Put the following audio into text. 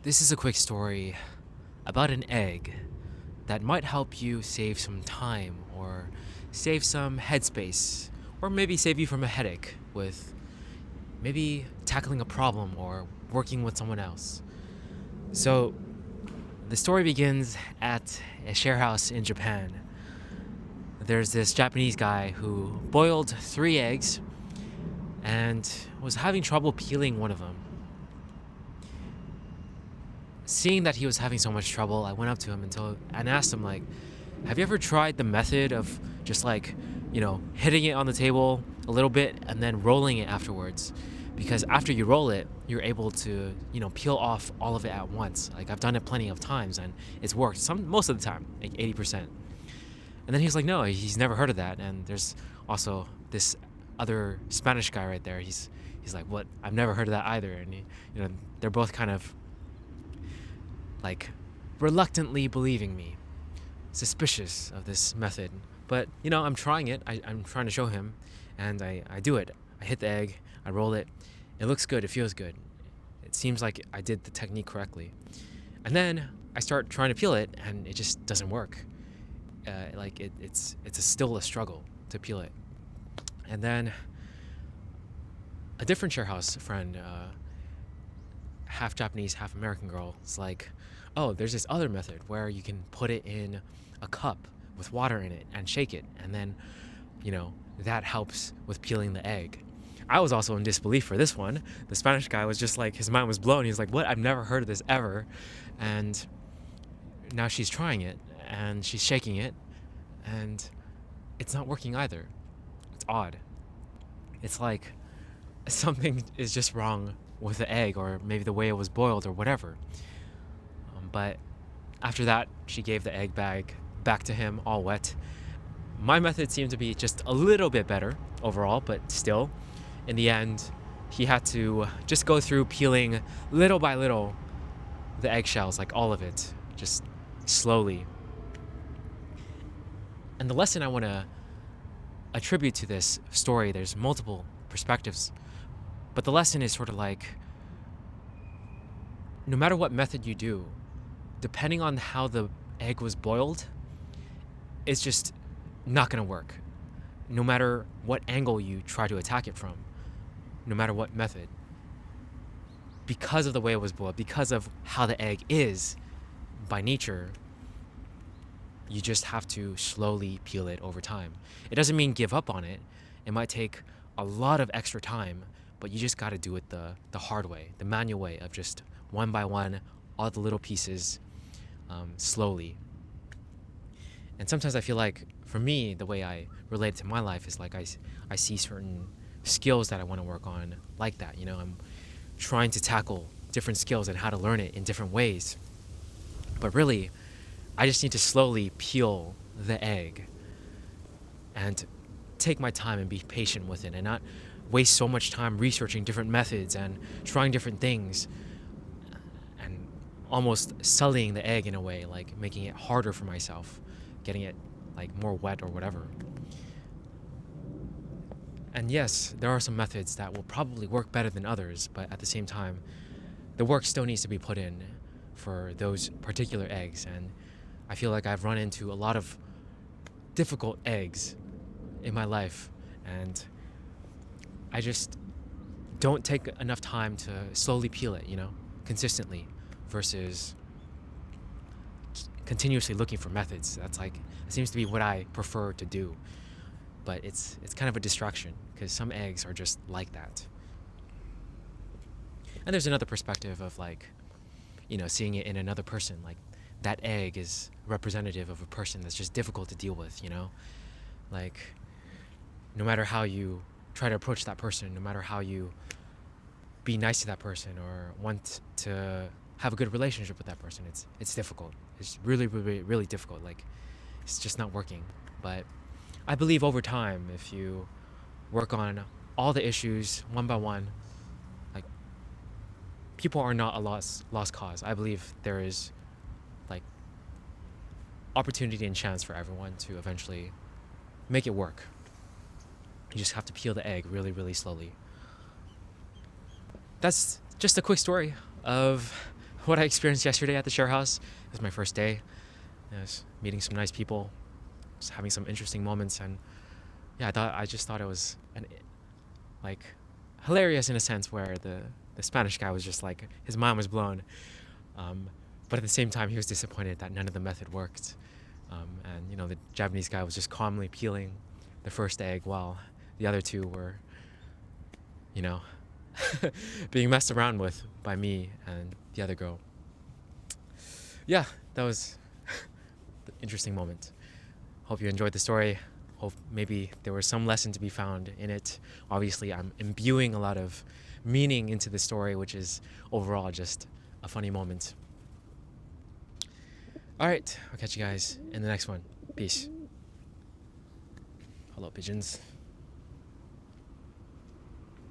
This is a quick story about an egg that might help you save some time or save some headspace or maybe save you from a headache with maybe tackling a problem or working with someone else. So, the story begins at a share house in Japan. There's this Japanese guy who boiled 3 eggs and was having trouble peeling one of them. Seeing that he was having so much trouble, I went up to him and asked him, like, have you ever tried the method of just like, hitting it on the table a little bit and then rolling it afterwards? Because after you roll it, you're able to, peel off all of it at once. Like I've done it plenty of times and it's worked most of the time, like 80%. And then he's like, no, he's never heard of that. And there's also this other Spanish guy right there. He's like, what? I've never heard of that either. And they're both kind of like reluctantly believing me, suspicious of this method. But I'm trying it. I'm trying to show him, and I do it. I hit the egg, I roll it. It looks good, it feels good. It seems like I did the technique correctly. And then I start trying to peel it, and it just doesn't work. It's still a struggle to peel it. And then a different share house friend, half Japanese, half American girl, is like, oh, there's this other method where you can put it in a cup with water in it and shake it, and then that helps with peeling the egg. I was also in disbelief for this one. The Spanish guy was just like, his mind was blown. He's like, what? I've never heard of this ever. And now she's trying it and she's shaking it, and it's not working either. It's odd. It's like something is just wrong with the egg, or maybe the way it was boiled, or whatever. But after that, she gave the egg bag back to him, all wet. My method seemed to be just a little bit better overall, but still, in the end, he had to just go through peeling little by little the eggshells, like all of it, just slowly. And the lesson I want to attribute to this story, there's multiple perspectives, but the lesson is sort of like, no matter what method you do, depending on how the egg was boiled, it's just not going to work. No matter what angle you try to attack it from, no matter what method. Because of the way it was boiled, because of how the egg is by nature, you just have to slowly peel it over time. It doesn't mean give up on it. It might take a lot of extra time, but you just got to do it the hard way, the manual way of just one by one, all the little pieces, slowly. And sometimes I feel like, for me, the way I relate it to my life is like I see certain skills that I want to work on like that. I'm trying to tackle different skills and how to learn it in different ways. But really, I just need to slowly peel the egg and take my time and be patient with it, and not waste so much time researching different methods and trying different things and almost sullying the egg in a way, like making it harder for myself, getting it like more wet or whatever. And yes, there are some methods that will probably work better than others, but at the same time, the work still needs to be put in for those particular eggs. And I feel like I've run into a lot of difficult eggs in my life, and I just don't take enough time to slowly peel it, consistently, versus continuously looking for methods. That's like, it seems to be what I prefer to do. But it's kind of a distraction, because some eggs are just like that. And there's another perspective of like, seeing it in another person. Like, that egg is representative of a person that's just difficult to deal with, Like, no matter how you try to approach that person, no matter how you be nice to that person or want to have a good relationship with that person, it's difficult. It's really, really, really difficult. Like, it's just not working. But I believe over time, if you work on all the issues one by one, like, people are not a lost cause. I believe there is like opportunity and chance for everyone to eventually make it work. You just have to peel the egg really, really slowly. That's just a quick story of what I experienced yesterday at the share house. It was my first day. I was meeting some nice people, just having some interesting moments, and yeah, I just thought it was like hilarious in a sense where the Spanish guy was just like his mind was blown, um, but at the same time he was disappointed that none of the method worked, and the Japanese guy was just calmly peeling the first egg while the other two were, you know, being messed around with by me and the other girl. Yeah, that was an interesting moment. Hope you enjoyed the story. Hope maybe there was some lesson to be found in it. Obviously, I'm imbuing a lot of meaning into the story, which is overall just a funny moment. All right, I'll catch you guys in the next one. Peace. Hello, pigeons.